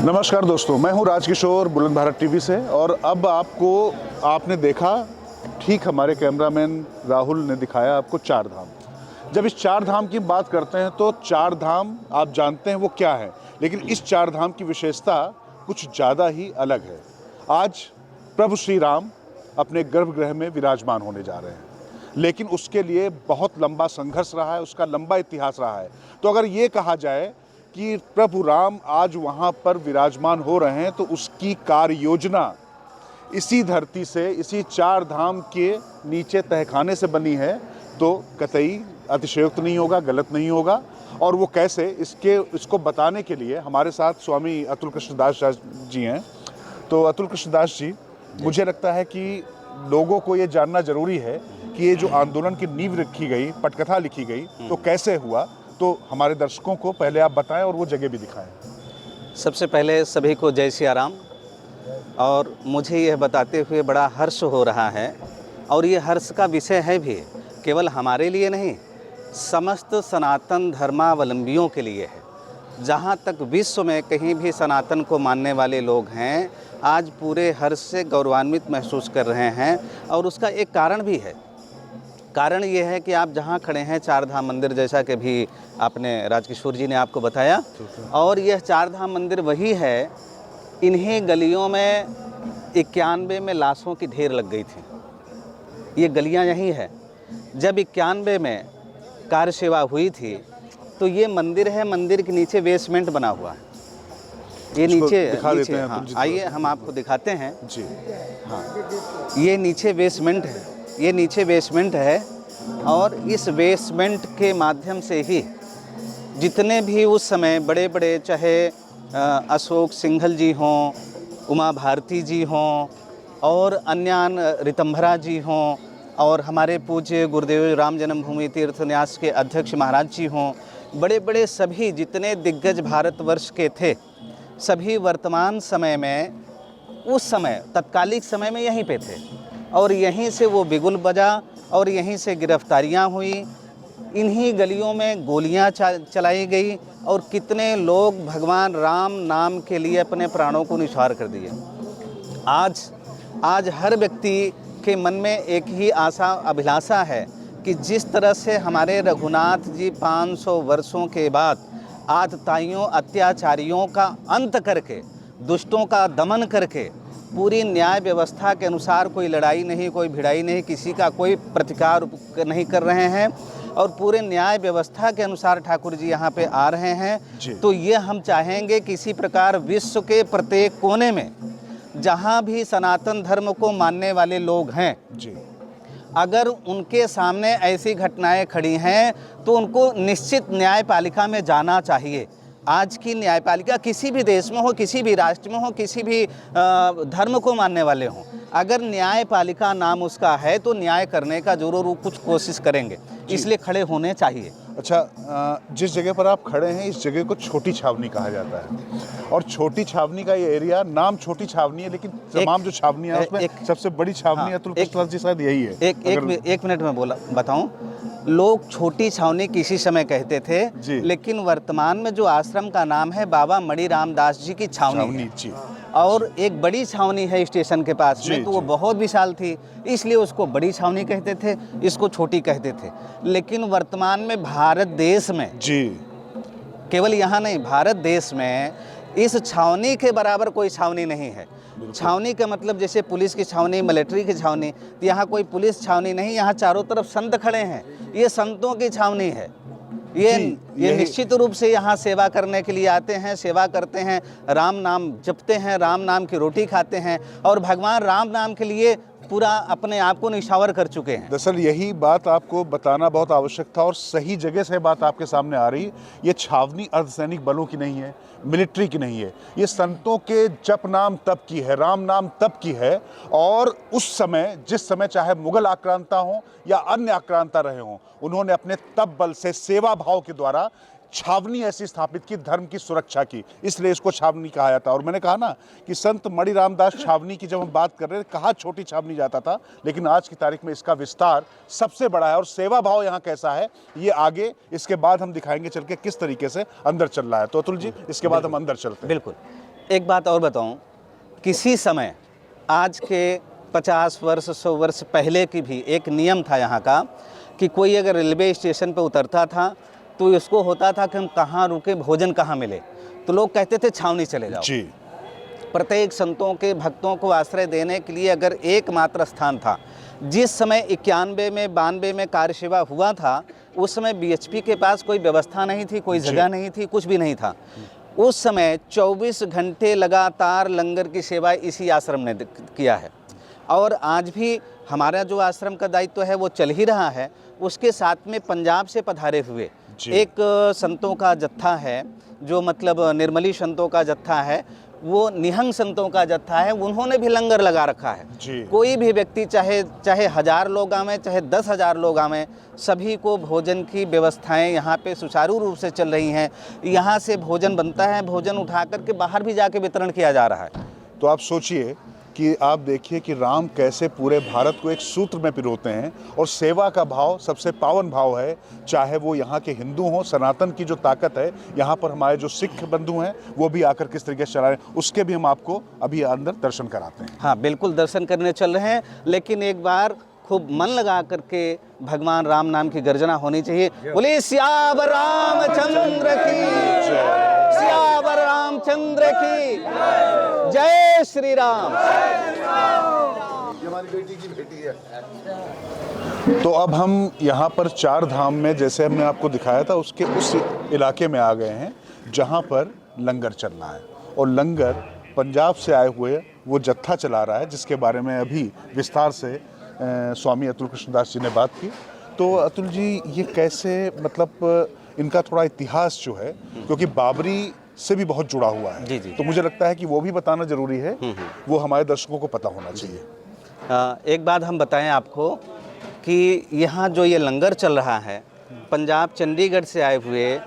नमस्कार दोस्तों, मैं हूं राजकिशोर बुलंद भारत टीवी से। और अब आपने देखा, ठीक हमारे कैमरामैन राहुल ने दिखाया आपको चार धाम। जब इस चार धाम की बात करते हैं तो चार धाम आप जानते हैं वो क्या है, लेकिन इस चार धाम की विशेषता कुछ ज़्यादा ही अलग है। आज प्रभु श्री राम अपने गर्भगृह में विराजमान होने जा रहे हैं, लेकिन उसके लिए बहुत लंबा संघर्ष रहा है, उसका लंबा इतिहास रहा है। तो अगर ये कहा जाए कि प्रभु राम आज वहाँ पर विराजमान हो रहे हैं तो उसकी कार्य योजना इसी धरती से, इसी चार धाम के नीचे तहखाने से बनी है, तो कतई अतिशयोक्त नहीं होगा, गलत नहीं होगा। और वो कैसे, इसको बताने के लिए हमारे साथ स्वामी अतुल कृष्णदास जी हैं। तो अतुल कृष्णदास जी, मुझे लगता है कि लोगों को ये जानना जरूरी है कि ये जो आंदोलन की नींव रखी गई, पटकथा लिखी गई, तो कैसे हुआ। तो हमारे दर्शकों को पहले आप बताएं और वो जगह भी दिखाएं। सबसे पहले सभी को जय सिया राम। और मुझे यह बताते हुए बड़ा हर्ष हो रहा है, और ये हर्ष का विषय है भी केवल हमारे लिए नहीं, समस्त सनातन धर्मावलंबियों के लिए है। जहाँ तक विश्व में कहीं भी सनातन को मानने वाले लोग हैं, आज पूरे हर्ष से गौरवान्वित महसूस कर रहे हैं। और उसका एक कारण भी है। कारण ये है कि आप जहाँ खड़े हैं, चार धाम मंदिर, जैसा कि भी आपने राजकिशोर जी ने आपको बताया, और यह चार धाम मंदिर वही है। इन्हीं गलियों में 91 में लाशों की ढेर लग गई थी। ये गलियाँ यही है। जब 91 में कार सेवा हुई थी तो ये मंदिर है, मंदिर के नीचे बेसमेंट बना हुआ है। ये नीचे हाँ, आइए हम आपको दिखाते हैं जी। हाँ, ये नीचे बेसमेंट है, ये नीचे बेसमेंट है। और इस बेसमेंट के माध्यम से ही जितने भी उस समय बड़े बड़े, चाहे अशोक सिंघल जी हों, उमा भारती जी हों, और अन्य ऋतंभरा जी हों, और हमारे पूज्य गुरुदेव राम जन्मभूमि तीर्थ न्यास के अध्यक्ष महाराज जी हों, बड़े बड़े सभी जितने दिग्गज भारतवर्ष के थे, सभी वर्तमान समय में, उस समय तत्कालिक समय में यहीं पे थे। और यहीं से वो बिगुल बजा और यहीं से गिरफ्तारियां हुई। इन्हीं गलियों में गोलियां चलाई गई, और कितने लोग भगवान राम नाम के लिए अपने प्राणों को निछावर कर दिए। आज हर व्यक्ति के मन में एक ही आशा, अभिलाषा है कि जिस तरह से हमारे रघुनाथ जी 500 वर्षों के बाद आतताइयों, अत्याचारियों का अंत करके, दुष्टों का दमन करके, पूरी न्याय व्यवस्था के अनुसार, कोई लड़ाई नहीं, कोई भिड़ाई नहीं, किसी का कोई प्रतिकार नहीं कर रहे हैं, और पूरे न्याय व्यवस्था के अनुसार ठाकुर जी यहाँ पे आ रहे हैं। तो ये हम चाहेंगे कि इसी प्रकार विश्व के प्रत्येक कोने में जहाँ भी सनातन धर्म को मानने वाले लोग हैं जी, अगर उनके सामने ऐसी घटनाएं खड़ी हैं तो उनको निश्चित न्यायपालिका में जाना चाहिए। आज की न्यायपालिका किसी भी देश में हो, किसी भी राष्ट्र में हो, किसी भी धर्म को मानने वाले हों, अगर न्यायपालिका नाम उसका है तो न्याय करने का जरूर कुछ कोशिश करेंगे, इसलिए खड़े होने चाहिए। अच्छा, जिस जगह पर आप खड़े हैं, इस जगह को छोटी छावनी कहा जाता है। और छोटी छावनी का ये एरिया, नाम छोटी छावनी है, लेकिन तमाम जो छावनी है उसमें सबसे बड़ी छावनी अतुल कृष्णदास जी शायद यही है। एक मिनट में बताऊं। लोग छोटी छावनी किसी समय कहते थे, लेकिन वर्तमान में जो आश्रम का नाम है बाबा मणि रामदास जी की छावनी है। और एक बड़ी छावनी है स्टेशन के पास में, तो वो बहुत विशाल थी, इसलिए उसको बड़ी छावनी कहते थे, इसको छोटी कहते थे। लेकिन वर्तमान में भारत देश में जी, केवल यहाँ नहीं, भारत देश में इस छावनी के बराबर कोई छावनी नहीं है। छावनी का मतलब जैसे पुलिस की छावनी, मिलिट्री की छावनी, तो यहाँ कोई पुलिस छावनी नहीं, यहाँ चारों तरफ संत खड़े हैं, ये संतों की छावनी है। ये निश्चित रूप से यहाँ सेवा करने के लिए आते हैं, सेवा करते हैं, राम नाम जपते हैं, राम नाम की रोटी खाते हैं, और भगवान राम नाम के लिए पूरा अपने आप को निछावर कर चुके हैं। दरअसल यही बात आपको बताना बहुत आवश्यक था, और सही जगह से बात आपके सामने आ रही। ये छावनी अर्धसैनिक बलों की नहीं है, मिलिट्री की नहीं है, ये संतों के जप नाम तप की है, राम नाम तप की है। और उस समय, जिस समय चाहे मुगल आक्रांता हो या अन्य आक्रांता रहे हों, उन्होंने अपने तप बल से, सेवा भाव के द्वारा छावनी ऐसी स्थापित की, धर्म की सुरक्षा की, इसलिए इसको छावनी कहा जाता है। और मैंने कहा ना कि संत मणि रामदास छावनी की जब हम बात कर रहे हैं, कहा छोटी छावनी जाता था, लेकिन आज की तारीख में इसका विस्तार सबसे बड़ा है। और सेवा भाव यहाँ कैसा है, ये आगे इसके बाद हम दिखाएंगे चल के किस तरीके से अंदर चल रहा है। तो अतुल जी, इसके बाद हम अंदर चलते हैं। बिल्कुल। एक बात और बताऊं, किसी समय आज के 50 वर्ष 100 वर्ष पहले की भी एक नियम था यहाँ का कि कोई अगर रेलवे स्टेशन पर उतरता था तो इसको होता था कि हम कहाँ रुके, भोजन कहाँ मिले, तो लोग कहते थे छावनी चले जाओ। जी। प्रत्येक संतों के भक्तों को आश्रय देने के लिए अगर एकमात्र स्थान था, जिस समय 91 में 92 में कार्य सेवा हुआ था, उस समय बीएचपी के पास कोई व्यवस्था नहीं थी, कोई जगह नहीं थी, कुछ भी नहीं था। उस समय 24 घंटे लगातार लंगर की सेवा इसी आश्रम ने किया है और आज भी हमारा जो आश्रम का दायित्व है वो चल ही रहा है। उसके साथ में पंजाब से पधारे हुए एक संतों का जत्था है, जो मतलब निर्मली संतों का जत्था है, वो निहंग संतों का जत्था है, उन्होंने भी लंगर लगा रखा है। कोई भी व्यक्ति चाहे 1000 लोग आवें, चाहे 10,000 लोग आवें, सभी को भोजन की व्यवस्थाएं यहाँ पे सुचारू रूप से चल रही हैं। यहाँ से भोजन बनता है, भोजन उठा करके बाहर भी जाके वितरण किया जा रहा है। तो आप सोचिए कि आप देखिए कि राम कैसे पूरे भारत को एक सूत्र में पिरोते हैं और सेवा का भाव सबसे पावन भाव है। चाहे वो यहाँ के हिंदू हों, सनातन की जो ताकत है, यहाँ पर हमारे जो सिख बंधु हैं वो भी आकर किस तरीके से चला रहे हैं, उसके भी हम आपको अभी अंदर दर्शन कराते हैं। हाँ बिल्कुल, दर्शन करने चल रहे हैं, लेकिन एक बार खूब मन लगा करके भगवान राम नाम की गर्जना होनी चाहिए। बोले सियावर रामचंद्र की, सियावर रामचंद्र की जय श्री राम। हमारी बेटी की बेटी है। तो अब हम यहाँ पर 4 धाम में, जैसे हमने आपको दिखाया था, उसके उस इलाके में आ गए हैं जहाँ पर लंगर चल रहा है और लंगर पंजाब से आए हुए वो जत्था चला रहा है, जिसके बारे में अभी विस्तार से स्वामी अतुल कृष्णदास जी ने बात की। तो अतुल जी, ये कैसे, मतलब इनका थोड़ा इतिहास जो है, क्योंकि बाबरी से भी बहुत जुड़ा हुआ है, जी जी। तो मुझे लगता है कि वो भी बताना जरूरी है, वो हमारे दर्शकों को पता होना चाहिए। एक बात हम बताएं आपको कि यहाँ जो ये लंगर चल रहा है, पंजाब चंडीगढ़ से आए हुए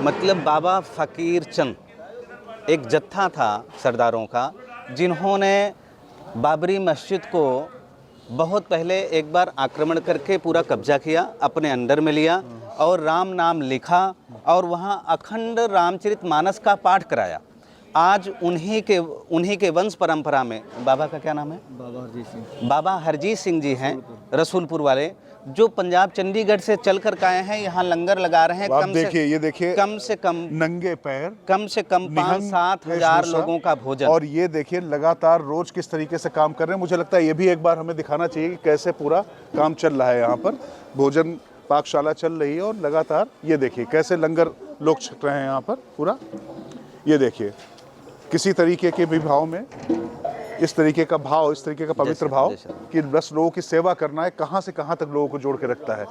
मतलब बाबा फ़कीर चंद एक जत्था था सरदारों का, जिन्होंने बाबरी मस्जिद को बहुत पहले एक बार आक्रमण करके पूरा कब्जा किया, अपने अंडर में लिया और राम नाम लिखा और वहाँ अखंड रामचरितमानस का पाठ कराया। आज उन्हीं के वंश परंपरा में, बाबा का क्या नाम है? बाबा हरजीत सिंह जी हैं, रसूलपुर वाले, जो पंजाब चंडीगढ़ से चल कर आए हैं, यहाँ लंगर लगा रहे हैं। कम से कम नंगे पैर, कम से कम 5-7 हज़ार लोगों का भोजन। और ये देखिए लगातार रोज किस तरीके से काम कर रहे हैं। मुझे लगता है ये भी एक बार हमें दिखाना चाहिए कि कैसे पूरा काम चल रहा है। यहाँ पर भोजन पाकशाला चल रही है और लगातार ये देखिए कैसे लंगर लोग छक रहे हैं यहाँ पर पूरा। ये देखिए किसी तरीके के भी भाव में, इस तरीके का भाव, इस तरीके का पवित्र भाव कि बस लोगों की सेवा करना है, कहाँ से कहाँ तक लोगों को जोड़ के रखता है।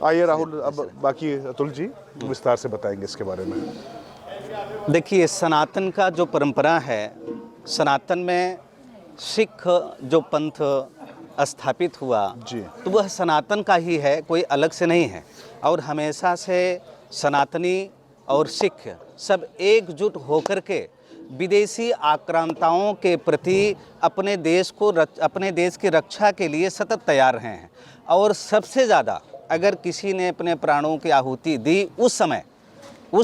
आइए राहुल, अब बाकी अतुल जी विस्तार से बताएंगे इसके बारे में। देखिए, सनातन का जो परंपरा है, सनातन में सिख जो पंथ स्थापित हुआ जी, तो वह सनातन का ही है, कोई अलग से नहीं है। और हमेशा से सनातनी और सिख सब एकजुट होकर के विदेशी आक्रांताओं के प्रति अपने देश की रक्षा के लिए सतत तैयार रहे हैं। और सबसे ज़्यादा अगर किसी ने अपने प्राणों की आहुति दी, उस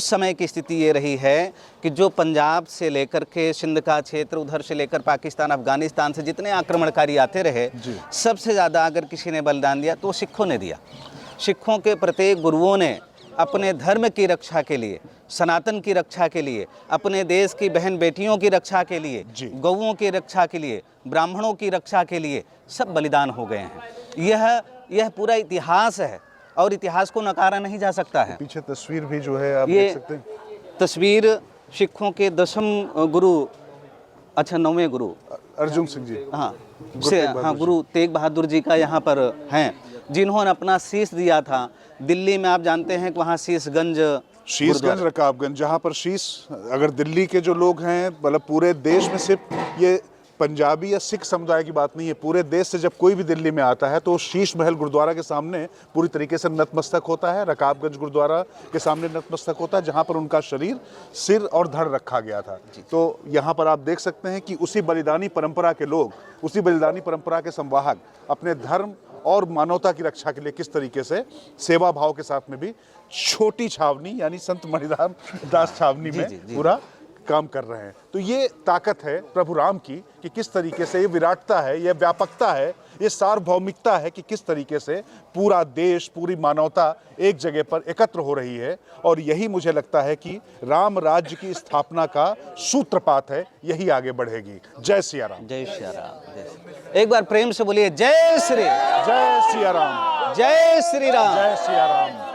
समय की स्थिति ये रही है कि जो पंजाब से लेकर के सिंध का क्षेत्र, उधर से लेकर पाकिस्तान, अफगानिस्तान से जितने आक्रमणकारी आते रहे, सबसे ज़्यादा अगर किसी ने बलिदान दिया तो सिखों ने दिया। सिखों के प्रत्येक गुरुओं ने अपने धर्म की रक्षा के लिए, सनातन की रक्षा के लिए, अपने देश की बहन बेटियों की रक्षा के लिए, गौओं की रक्षा के लिए, ब्राह्मणों की रक्षा के लिए सब बलिदान हो गए हैं। यह पूरा इतिहास है और इतिहास को नकारा नहीं जा सकता है। पीछे तस्वीर भी जो है आप देख सकते हैं। तस्वीर सिखों के 10वें गुरु, अच्छा 9वें गुरु अर्जुन सिंह जी, हाँ गुरु तेग बहादुर जी का यहाँ पर हैं, जिन्होंने अपना शीश दिया था। दिल्ली में आप जानते हैं कि वहाँ शीशगंज, रकाबगंज, जहाँ पर शीश, अगर दिल्ली के जो लोग हैं, मतलब पूरे देश में सिर्फ ये पंजाबी या सिख समुदाय की बात नहीं है, पूरे देश से जब कोई भी दिल्ली में आता है तो शीश महल गुरुद्वारा के सामने पूरी तरीके से नतमस्तक होता है। रकाबगंज गुरुद्वारा के सामने नतमस्तक होता है, जहाँ पर उनका शरीर, सिर और धड़ रखा गया था। तो यहाँ पर आप देख सकते हैं कि उसी बलिदानी परंपरा के लोग, उसी बलिदानी परंपरा के संवाहक अपने धर्म और मानवता की रक्षा के लिए किस तरीके से सेवा भाव के साथ में भी छोटी छावनी यानी संत मणिराम दास छावनी में पूरा काम कर रहे हैं। तो ये ताकत है प्रभु राम की कि किस तरीके से ये विराटता है, ये व्यापकता है, ये सार्वभौमिकता है कि किस तरीके से पूरा देश, पूरी मानवता एक जगह पर एकत्र हो रही है। और यही मुझे लगता है कि राम राज्य की स्थापना का सूत्रपात है, यही आगे बढ़ेगी। जय सिया राम। जय श्री राम। एक बार प्रेम से बोलिए जय श्री जय सिया राम। जय श्री राम। जय सिया राम।